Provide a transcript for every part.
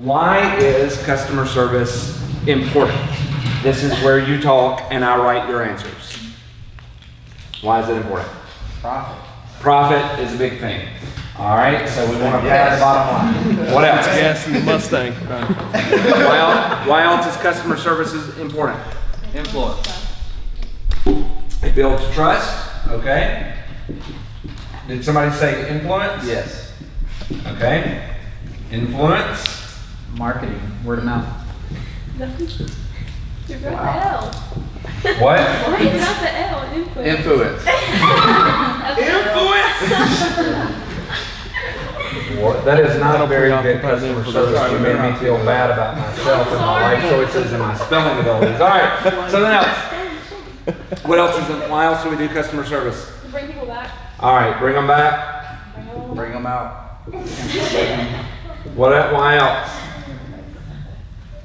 Why is customer service important? This is where you talk and I write your answers. Why is it important? Profit. Profit is a big thing. All right, so we want to pad the bottom line. What else? Gas in the Mustang. Why else is customer service important? Influence. It builds trust, okay? Did somebody say influence? Yes. Okay. Influence. Marketing. Word of mouth. You wrote the L. What? Why is not the L? Influence. Influence. Influence! That is not a very good customer service. You made me feel bad about myself and my life choices and my spelling abilities. All right, something else. What else is it? Why else do we do customer service? Bring people back. All right, bring them back. Bring them out. Why else?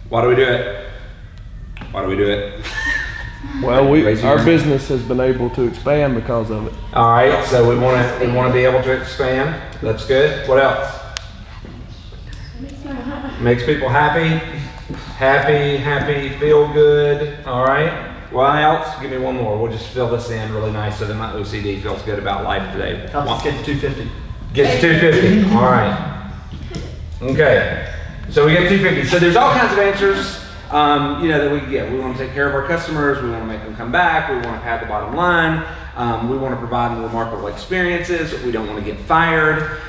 Why do we do it? Why do we do it? Well, Raise your our hand. business has been able to expand because of it. All right, so we want to be able to expand. That's good. What else? Makes people happy. Happy, feel good. All right. Why else? Give me one more. We'll just fill this in really nice so that my OCD feels good about life today. Helps us get to 250. Get to 250. All right. Okay. So we get 250. So there's all kinds of answers. That we can get. We want to take care of our customers. We want to make them come back. We want to pad the bottom line. We want to provide them remarkable experiences. We don't want to get fired.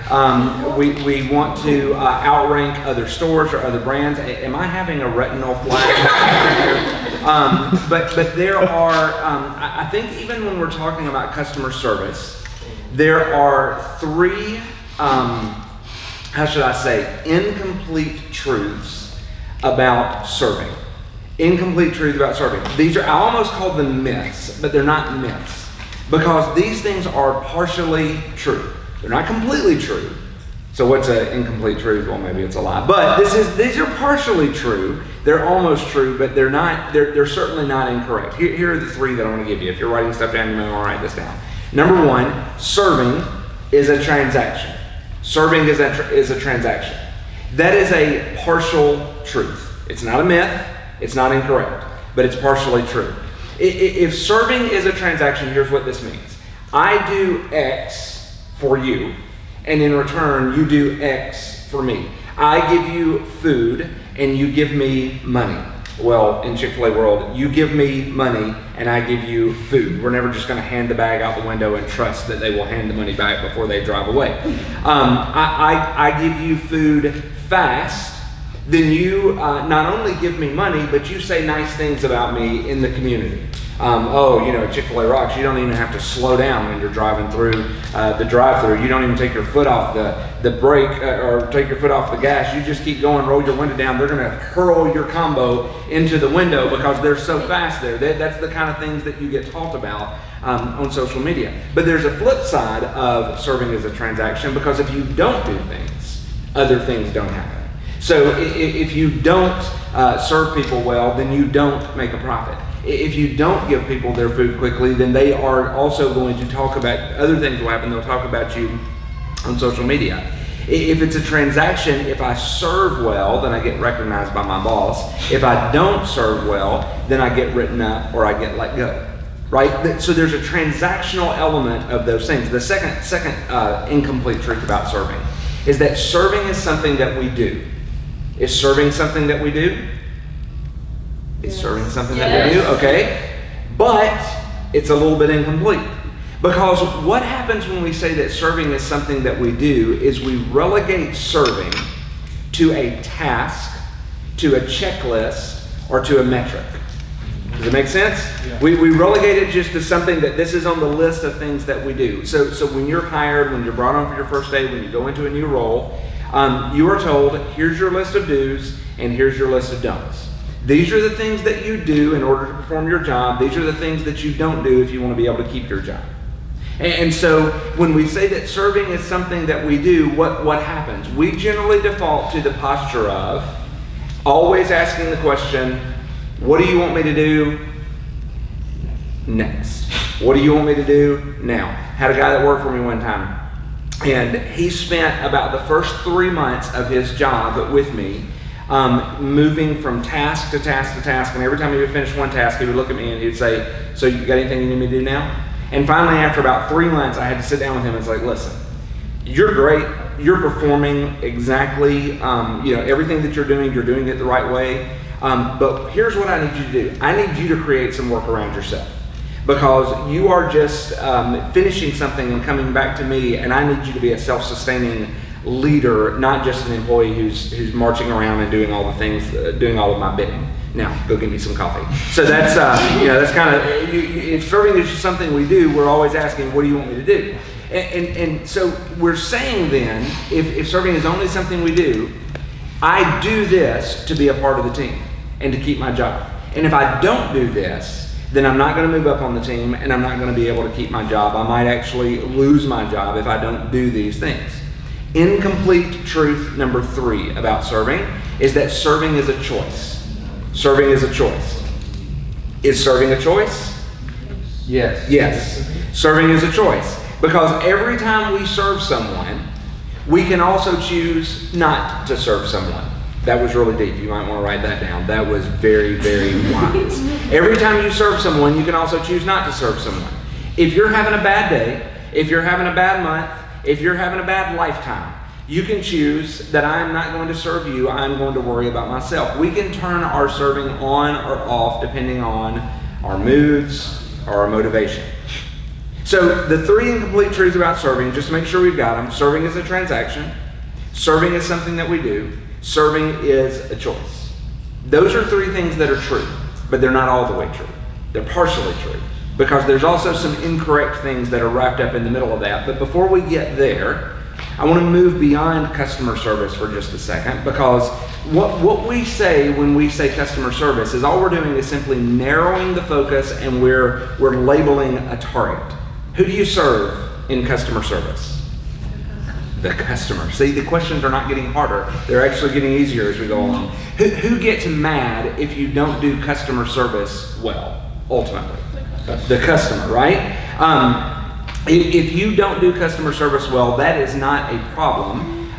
We want to outrank other stores or other brands. Am I having a retinal flag? But there are, I think even when we're talking about customer service, there are three, incomplete truths about serving. Incomplete truth about serving. These are, I almost call them myths, but they're not myths. Because these things are partially true. They're not completely true. So what's an incomplete truth? Well, maybe it's a lie. But these are partially true. They're almost true, but they're certainly not incorrect. Here are the three that I want to give you. If you're writing stuff down, you may want to write this down. Number one, serving is a transaction. Serving is a transaction. That is a partial truth. It's not a myth, it's not incorrect, but it's partially true. If serving is a transaction, here's what this means. I do X for you, and in return, you do X for me. I give you food, and you give me money. Well, in Chick-fil-A world, you give me money, and I give you food. We're never just going to hand the bag out the window and trust that they will hand the money back before they drive away. I give you food fast, then you not only give me money, but you say nice things about me in the community. Chick-fil-A rocks. You don't even have to slow down when you're driving through the drive-thru. You don't even take your foot off the brake or take your foot off the gas. You just keep going, roll your window down. They're going to hurl your combo into the window because they're so fast there. That's the kind of things that you get taught about on social media. But there's a flip side of serving as a transaction, because if you don't do things, other things don't happen. So if you don't serve people well, then you don't make a profit. If you don't give people their food quickly, then they are also going to talk about, other things will happen, they'll talk about you on social media. If it's a transaction, if I serve well, then I get recognized by my boss. If I don't serve well, then I get written up or I get let go, right? So there's a transactional element of those things. The second incomplete truth about serving is that serving is something that we do. Is serving something that we do? Is serving something that we do? Okay. But it's a little bit incomplete. Because what happens when we say that serving is something that we do is we relegate serving to a task, to a checklist, or to a metric. Does it make sense? Yeah. We relegate it just to something that this is on the list of things that we do. So when you're hired, when you're brought on for your first day, when you go into a new role, you are told, here's your list of do's and here's your list of don'ts. These are the things that you do in order to perform your job. These are the things that you don't do if you want to be able to keep your job. And so when we say that serving is something that we do, what happens? We generally default to the posture of always asking the question, what do you want me to do next? What do you want me to do now? Had a guy that worked for me one time, and he spent about the first 3 months of his job with me moving from task to task to task. And every time he would finish one task, he would look at me and he'd say, "So you got anything you need me to do now?" And finally, after about 3 months, I had to sit down with him and say, "Listen, you're great. You're performing exactly, everything that you're doing it the right way. But here's what I need you to do. I need you to create some work around yourself. Because you are just finishing something and coming back to me, and I need you to be a self-sustaining leader, not just an employee who's marching around and doing all the things, doing all of my bidding. Now, go get me some coffee." So that's, that's kind of, if serving is just something we do, we're always asking, what do you want me to do? And so we're saying then, if serving is only something we do, I do this to be a part of the team and to keep my job. And if I don't do this, then I'm not going to move up on the team and I'm not going to be able to keep my job. I might actually lose my job if I don't do these things. Incomplete truth number 3 about serving is that serving is a choice. Serving is a choice. Is serving a choice? Yes. Yes. Serving is a choice. Because every time we serve someone, we can also choose not to serve someone. That was really deep. You might want to write that down. That was very, very wise. Every time you serve someone, you can also choose not to serve someone. If you're having a bad day, if you're having a bad month, if you're having a bad lifetime, you can choose that I'm not going to serve you, I'm going to worry about myself. We can turn our serving on or off depending on our moods or our motivation. So the 3 incomplete truths about serving, just make sure we've got them. Serving is a transaction. Serving is something that we do. Serving is a choice. Those are 3 things that are true, but they're not all the way true. They're partially true because there's also some incorrect things that are wrapped up in the middle of that. But before we get there, I want to move beyond customer service for just a second, because what we say when we say customer service is all we're doing is simply narrowing the focus, and we're labeling a target. Who do you serve in customer service? The customer. See, the questions are not getting harder. They're actually getting easier as we go along. Who gets mad if you don't do customer service well, ultimately? The customer, right? If you don't do customer service well, that is not a problem.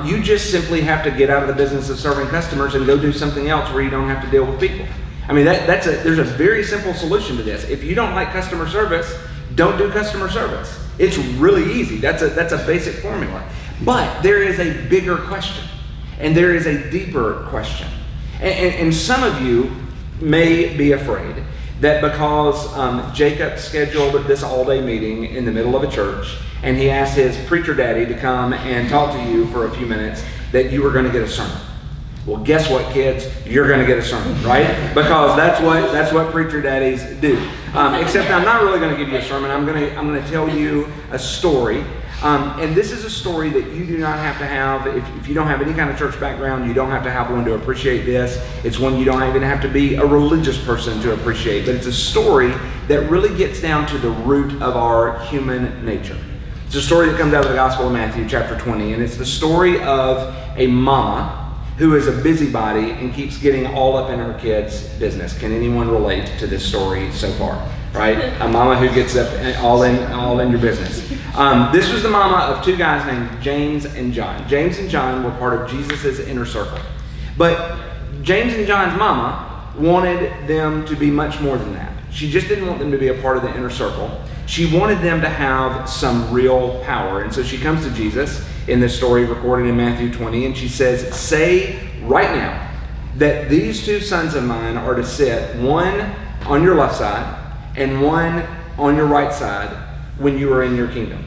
You just simply have to get out of the business of serving customers and go do something else where you don't have to deal with people. I mean, there's a very simple solution to this. If you don't like customer service, don't do customer service. It's really easy. That's a basic formula. But there is a bigger question, and there is a deeper question. And some of you may be afraid that because Jacob scheduled this all-day meeting in the middle of a church, and he asked his preacher daddy to come and talk to you for a few minutes, that you were going to get a sermon. Well, guess what, kids? You're going to get a sermon, right? Because that's what preacher daddies do. Except I'm not really going to give you a sermon. I'm going to tell you a story. And this is a story that you do not have to have. If you don't have any kind of church background, you don't have to have one to appreciate this. It's one you don't even have to be a religious person to appreciate. But it's a story that really gets down to the root of our human nature. It's a story that comes out of the Gospel of Matthew, chapter 20. And it's the story of a mama who is a busybody and keeps getting all up in her kids' business. Can anyone relate to this story so far? Right? A mama who gets up all in your business. This was the mama of 2 guys named James and John. James and John were part of Jesus' inner circle. But James and John's mama wanted them to be much more than that. She just didn't want them to be a part of the inner circle. She wanted them to have some real power. And so she comes to Jesus in this story recorded in Matthew 20, and she says, "Say right now that these 2 sons of mine are to sit, one on your left side and one on your right side when you are in your kingdom."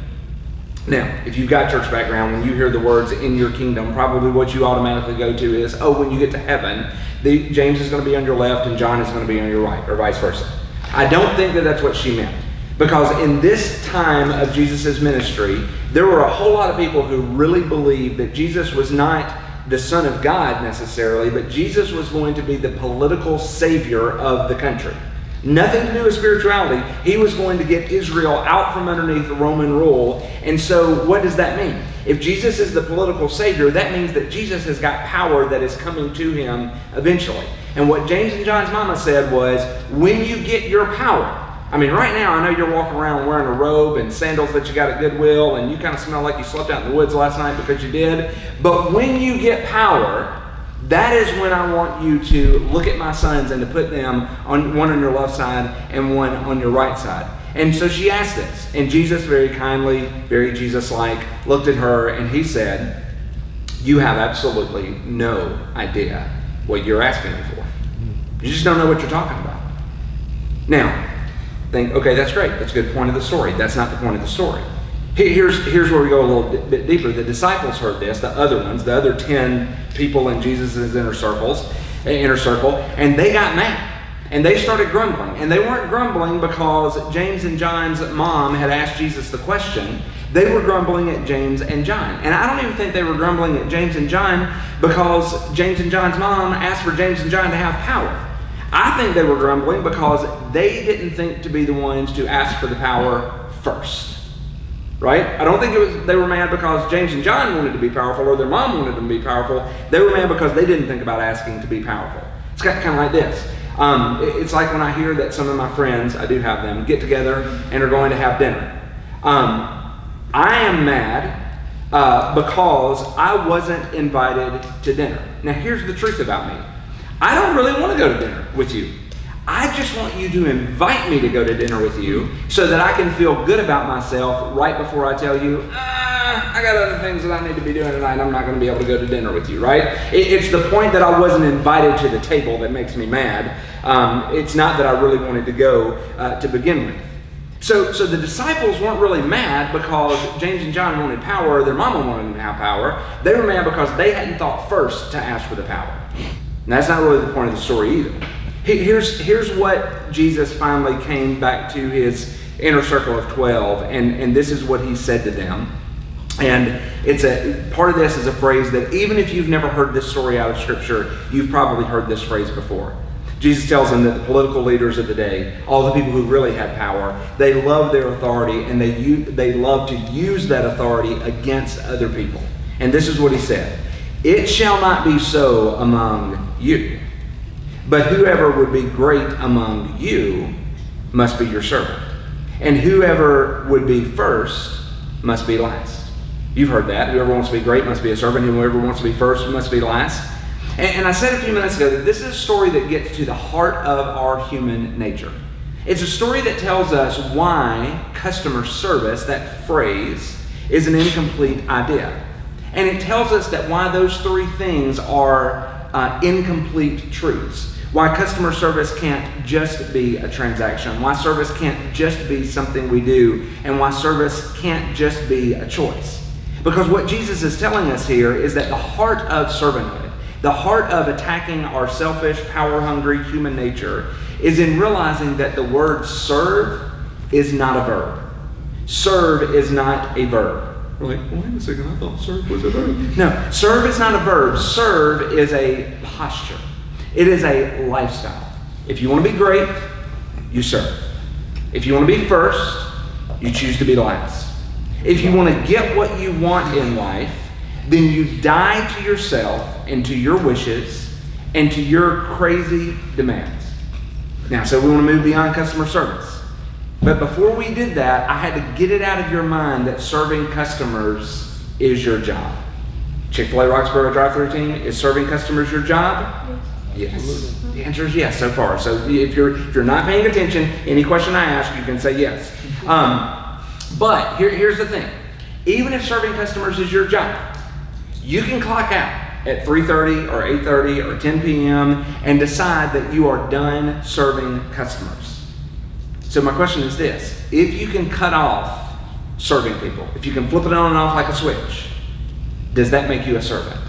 Now, if you've got church background, when you hear the words "in your kingdom," probably what you automatically go to is, oh, when you get to heaven, James is going to be on your left and John is going to be on your right, or vice versa. I don't think that that's what she meant. Because in this time of Jesus' ministry, there were a whole lot of people who really believed that Jesus was not the Son of God necessarily, but Jesus was going to be the political savior of the country. Nothing to do with spirituality. He was going to get Israel out from underneath Roman rule. And so what does that mean? If Jesus is the political savior, that means that Jesus has got power that is coming to him eventually. And what James and John's mama said was, when you get your power, I mean, right now, I know you're walking around wearing a robe and sandals that you got at Goodwill, and you kind of smell like you slept out in the woods last night because you did. But when you get power, that is when I want you to look at my sons and to put them on one on your left side and one on your right side. And so she asked this, and Jesus very kindly, very Jesus-like, looked at her and he said, you have absolutely no idea what you're asking me for. You just don't know what you're talking about. Now, think, okay, that's great. That's a good point of the story. That's not the point of the story. Here's where we go a little bit deeper. The disciples heard this, the other ones, the other 10 people in Jesus' inner circle, and they got mad. And they started grumbling. And they weren't grumbling because James and John's mom had asked Jesus the question. They were grumbling at James and John. And I don't even think they were grumbling at James and John because James and John's mom asked for James and John to have power. I think they were grumbling because they didn't think to be the ones to ask for the power first. Right? I don't think they were mad because James and John wanted to be powerful or their mom wanted them to be powerful. They were mad because they didn't think about asking to be powerful. It's kind of like this. It's like when I hear that some of my friends, I do have them, get together and are going to have dinner. I am mad because I wasn't invited to dinner. Now here's the truth about me. I don't really want to go to dinner with you. I just want you to invite me to go to dinner with you so that I can feel good about myself right before I tell you, I got other things that I need to be doing tonight. I'm not going to be able to go to dinner with you, right? It's the point that I wasn't invited to the table that makes me mad. It's not that I really wanted to go to begin with. So the disciples weren't really mad because James and John wanted power or their mama wanted them to have power. They were mad because they hadn't thought first to ask for the power. And that's not really the point of the story either. Here's what Jesus finally came back to his inner circle of 12, and this is what he said to them. And part of this is a phrase that even if you've never heard this story out of Scripture, you've probably heard this phrase before. Jesus tells them that the political leaders of the day, all the people who really had power, they love their authority and they love to use that authority against other people. And this is what he said. It shall not be so among you, but whoever would be great among you must be your servant. And whoever would be first must be last. You've heard that. Whoever wants to be great must be a servant. Whoever wants to be first must be last. And I said a few minutes ago that this is a story that gets to the heart of our human nature. It's a story that tells us why customer service, that phrase, is an incomplete idea. And it tells us that why those three things are incomplete truths. Why customer service can't just be a transaction. Why service can't just be something we do. And why service can't just be a choice. Because what Jesus is telling us here is that the heart of servanthood, the heart of attacking our selfish, power-hungry human nature is in realizing that the word serve is not a verb. Serve is not a verb. We're like, wait a second, I thought serve was a verb. No, serve is not a verb. Serve is a posture. It is a lifestyle. If you want to be great, you serve. If you want to be first, you choose to be last. If you want to get what you want in life, then you die to yourself and to your wishes and to your crazy demands. Now, so we want to move beyond customer service. But before we did that, I had to get it out of your mind that serving customers is your job. Chick-fil-A Roxborough drive-thru team, is serving customers your job? Yes. The answer is yes so far. So if you're not paying attention, any question I ask, you can say yes. But here's the thing. Even if serving customers is your job, you can clock out at 3:30 or 8:30 or 10 p.m. and decide that you are done serving customers. So my question is this. If you can cut off serving people, if you can flip it on and off like a switch, does that make you a servant?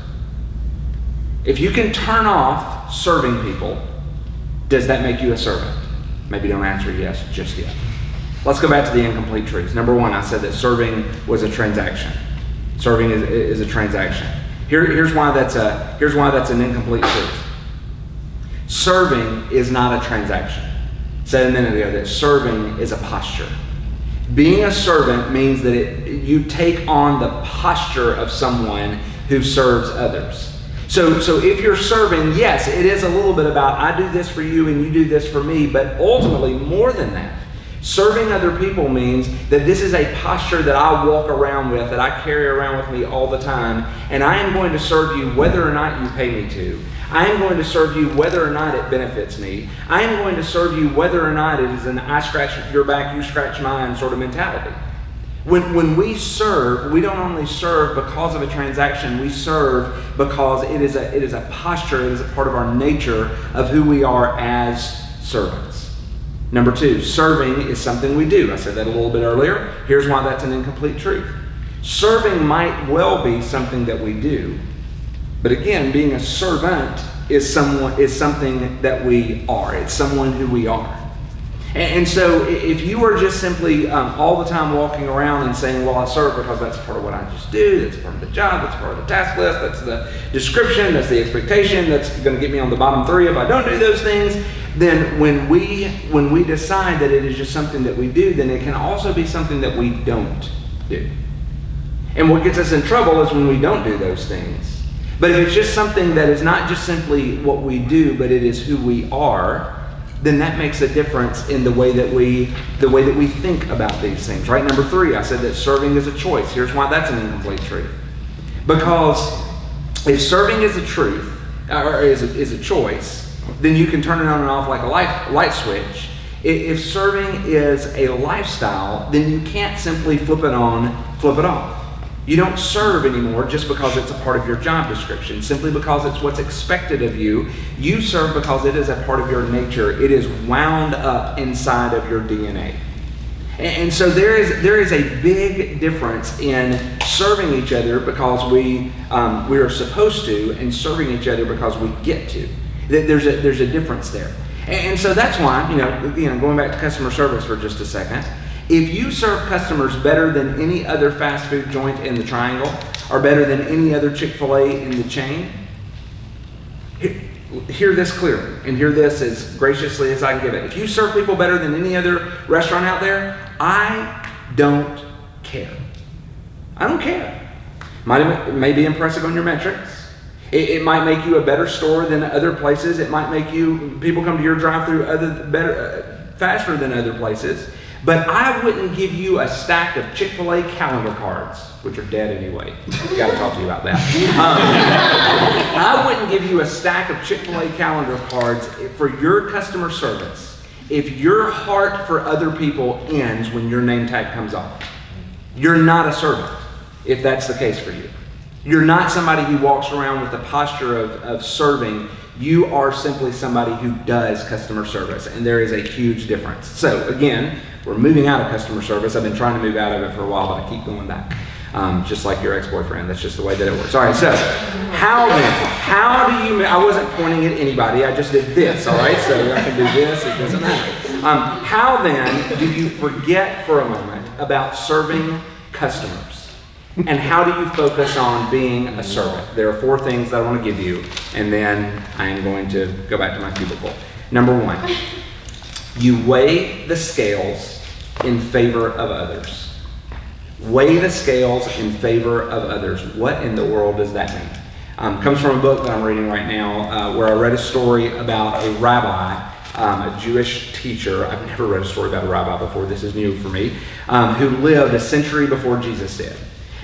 If you can turn off serving people, does that make you a servant? Maybe don't answer yes just yet. Let's go back to the incomplete truths. Number one, I said that serving was a transaction. Serving is a transaction. Here's why that's an incomplete truth. Serving is not a transaction. I said a minute ago that serving is a posture. Being a servant means that you take on the posture of someone who serves others. So if you're serving, yes, it is a little bit about I do this for you and you do this for me, but ultimately more than that. Serving other people means that this is a posture that I walk around with, that I carry around with me all the time, and I am going to serve you whether or not you pay me to. I am going to serve you whether or not it benefits me. I am going to serve you whether or not it is an I scratch your back, you scratch mine sort of mentality. When we serve, we don't only serve because of a transaction, we serve because it is a posture, it is a part of our nature of who we are as servants. Number 2, serving is something we do. I said that a little bit earlier. Here's why that's an incomplete truth. Serving might well be something that we do, but again, being a servant is something that we are. It's someone who we are. And so if you are just simply all the time walking around and saying, well, I serve because that's part of what I just do, that's part of the job, that's part of the task list, that's the description, that's the expectation, that's going to get me on the bottom 3 if I don't do those things, then when we decide that it is just something that we do, then it can also be something that we don't do. And what gets us in trouble is when we don't do those things. But if it's just something that is not just simply what we do, but it is who we are, then that makes a difference in the way that we think about these things, right? Number 3, I said that serving is a choice. Here's why that's an incomplete truth. Because if serving is a truth, or is a choice, then you can turn it on and off like a light switch. If serving is a lifestyle, then you can't simply flip it on, flip it off. You don't serve anymore just because it's a part of your job description, simply because it's what's expected of you. You serve because it is a part of your nature. It is wound up inside of your DNA. And so there is a big difference in serving each other because we are supposed to, and serving each other because we get to. There's a difference there. And so that's why, going back to customer service for just a second, if you serve customers better than any other fast food joint in the triangle, or better than any other Chick-fil-A in the chain, hear this clearly, and hear this as graciously as I can give it. If you serve people better than any other restaurant out there, I don't care. I don't care. It may be impressive on your metrics. It might make you a better store than other places. It might make people come to your drive-thru faster than other places. But I wouldn't give you a stack of Chick-fil-A calendar cards, which are dead anyway. Got to talk to you about that. I wouldn't give you a stack of Chick-fil-A calendar cards for your customer service if your heart for other people ends when your name tag comes off. You're not a servant if that's the case for you. You're not somebody who walks around with the posture of serving. You are simply somebody who does customer service, and there is a huge difference. So again, we're moving out of customer service. I've been trying to move out of it for a while, but I keep going back. Just like your ex-boyfriend. That's just the way that it works. All right, so how do you, I wasn't pointing at anybody. I just did this, all right? So I can do this. It doesn't matter. How then do you forget for a moment about serving customers? And how do you focus on being a servant? There are 4 things that I want to give you, and then I am going to go back to my cubicle. Number 1, you weigh the scales in favor of others. Weigh the scales in favor of others. What in the world does that mean? Comes from a book that I'm reading right now where I read a story about a rabbi, a Jewish teacher. I've never read a story about a rabbi before. This is new for me. Who lived a century before Jesus did.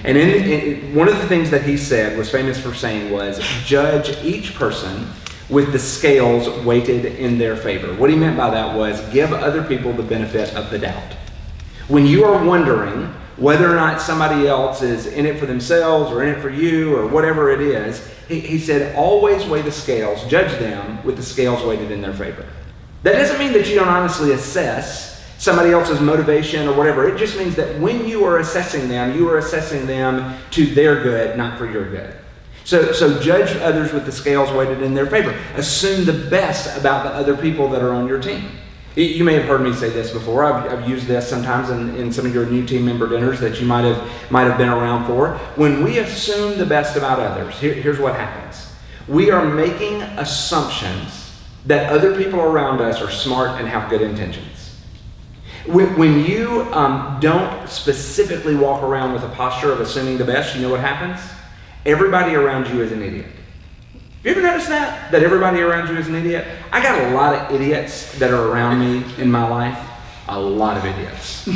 And one of the things that he said, was famous for saying, was judge each person with the scales weighted in their favor. What he meant by that was give other people the benefit of the doubt. When you are wondering whether or not somebody else is in it for themselves or in it for you or whatever it is, he said always weigh the scales, judge them with the scales weighted in their favor. That doesn't mean that you don't honestly assess somebody else's motivation or whatever. It just means that when you are assessing them, you are assessing them to their good, not for your good. So judge others with the scales weighted in their favor. Assume the best about the other people that are on your team. You may have heard me say this before. I've used this sometimes in some of your new team member dinners that you might have been around for. When we assume the best about others, here's what happens. We are making assumptions that other people around us are smart and have good intentions. When you don't specifically walk around with a posture of assuming the best, you know what happens? Everybody around you is an idiot. Have you ever noticed that? That everybody around you is an idiot? I got a lot of idiots that are around me in my life. A lot of idiots.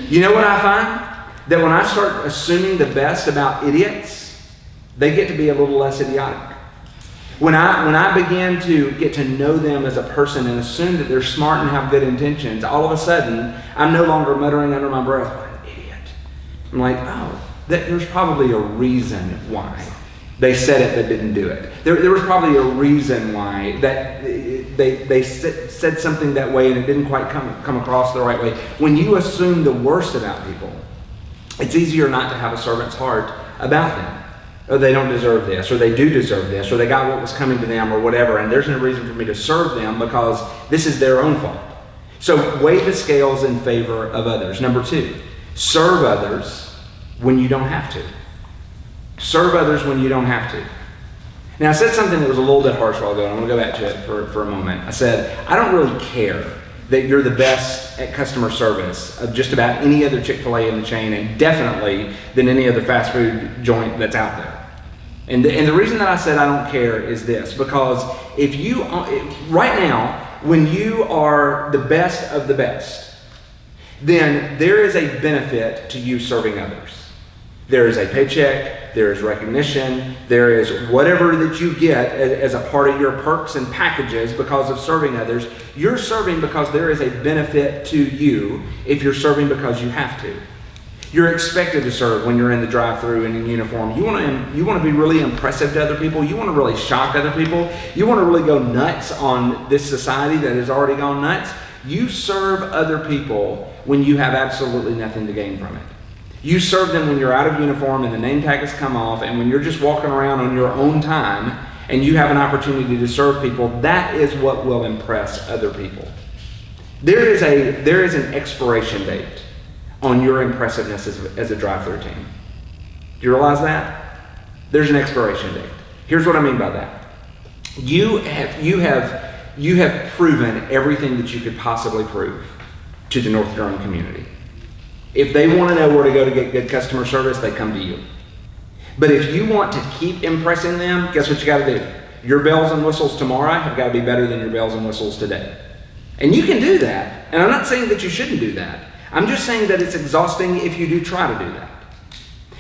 You know what I find? That when I start assuming the best about idiots, they get to be a little less idiotic. When I begin to get to know them as a person and assume that they're smart and have good intentions, all of a sudden, I'm no longer muttering under my breath, "What an idiot." I'm like, oh, there's probably a reason why they said it but didn't do it. There was probably a reason why that they said something that way and it didn't quite come across the right way. When you assume the worst about people, it's easier not to have a servant's heart about them. Or they don't deserve this, or they do deserve this, or they got what was coming to them, or whatever, and there's no reason for me to serve them because this is their own fault. So weigh the scales in favor of others. Number 2, serve others when you don't have to. Serve others when you don't have to. Now I said something that was a little bit harsh a while ago, and I'm going to go back to it for a moment. I said, I don't really care that you're the best at customer service of just about any other Chick-fil-A in the chain, and definitely than any other fast food joint that's out there. And the reason that I said I don't care is this, because right now, when you are the best of the best, then there is a benefit to you serving others. There is a paycheck, there is recognition, there is whatever that you get as a part of your perks and packages because of serving others. You're serving because there is a benefit to you if you're serving because you have to. You're expected to serve when you're in the drive-thru and in uniform. You want to be really impressive to other people. You want to really shock other people. You want to really go nuts on this society that has already gone nuts. You serve other people when you have absolutely nothing to gain from it. You serve them when you're out of uniform and the name tag has come off, and when you're just walking around on your own time and you have an opportunity to serve people. That is what will impress other people. There is an expiration date on your impressiveness as a drive-thru team. Do you realize that? There's an expiration date. Here's what I mean by that. You have proven everything that you could possibly prove to the North Durham community. If they want to know where to go to get good customer service, they come to you. But if you want to keep impressing them, guess what you got to do? Your bells and whistles tomorrow have got to be better than your bells and whistles today. And you can do that. And I'm not saying that you shouldn't do that. I'm just saying that it's exhausting if you do try to do that.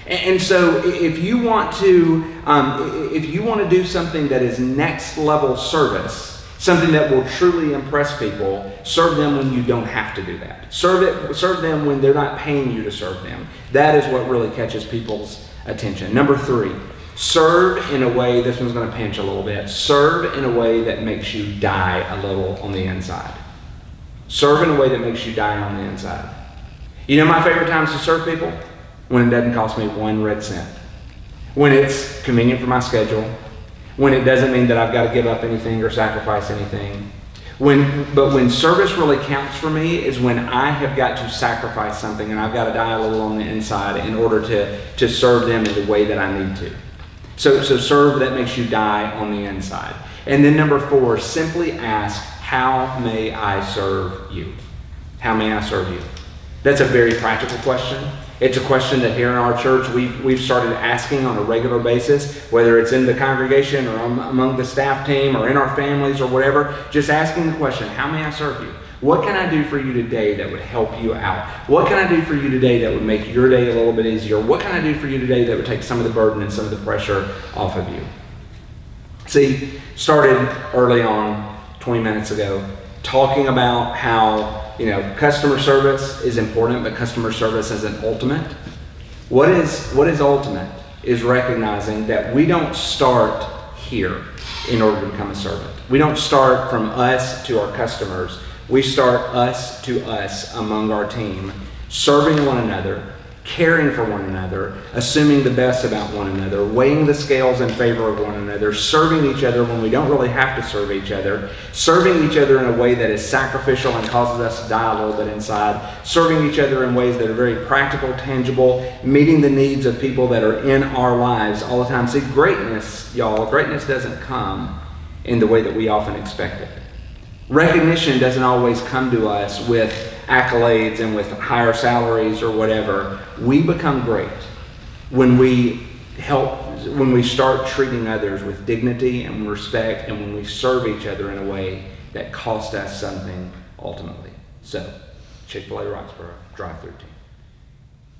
And so if you want to do something that is next level service, something that will truly impress people, serve them when you don't have to do that. Serve them when they're not paying you to serve them. That is what really catches people's attention. Number 3, serve in a way, this one's going to pinch a little bit, serve in a way that makes you die a little on the inside. Serve in a way that makes you die on the inside. You know my favorite times to serve people? When it doesn't cost me 1 red cent. When it's convenient for my schedule. When it doesn't mean that I've got to give up anything or sacrifice anything. But when service really counts for me is when I have got to sacrifice something and I've got to die a little on the inside in order to serve them in the way that I need to. So serve that makes you die on the inside. And then number 4, simply ask, how may I serve you? How may I serve you? That's a very practical question. It's a question that here in our church we've started asking on a regular basis, whether it's in the congregation or among the staff team or in our families or whatever, just asking the question, how may I serve you? What can I do for you today that would help you out? What can I do for you today that would make your day a little bit easier? What can I do for you today that would take some of the burden and some of the pressure off of you? See, started early on, 20 minutes ago, talking about how customer service is important, but customer service isn't ultimate. What is ultimate is recognizing that we don't start here in order to become a servant. We don't start from us to our customers. We start us to us among our team, serving one another, caring for one another, assuming the best about one another, weighing the scales in favor of one another, serving each other when we don't really have to serve each other, serving each other in a way that is sacrificial and causes us to die a little bit inside, serving each other in ways that are very practical, tangible, meeting the needs of people that are in our lives all the time. See, greatness doesn't come in the way that we often expect it. Recognition doesn't always come to us with accolades and with higher salaries or whatever. We become great when we start treating others with dignity and respect, and when we serve each other in a way that costs us something ultimately. So, Chick-fil-A Roxborough, drive-through team.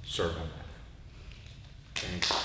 Serve on that. Thanks.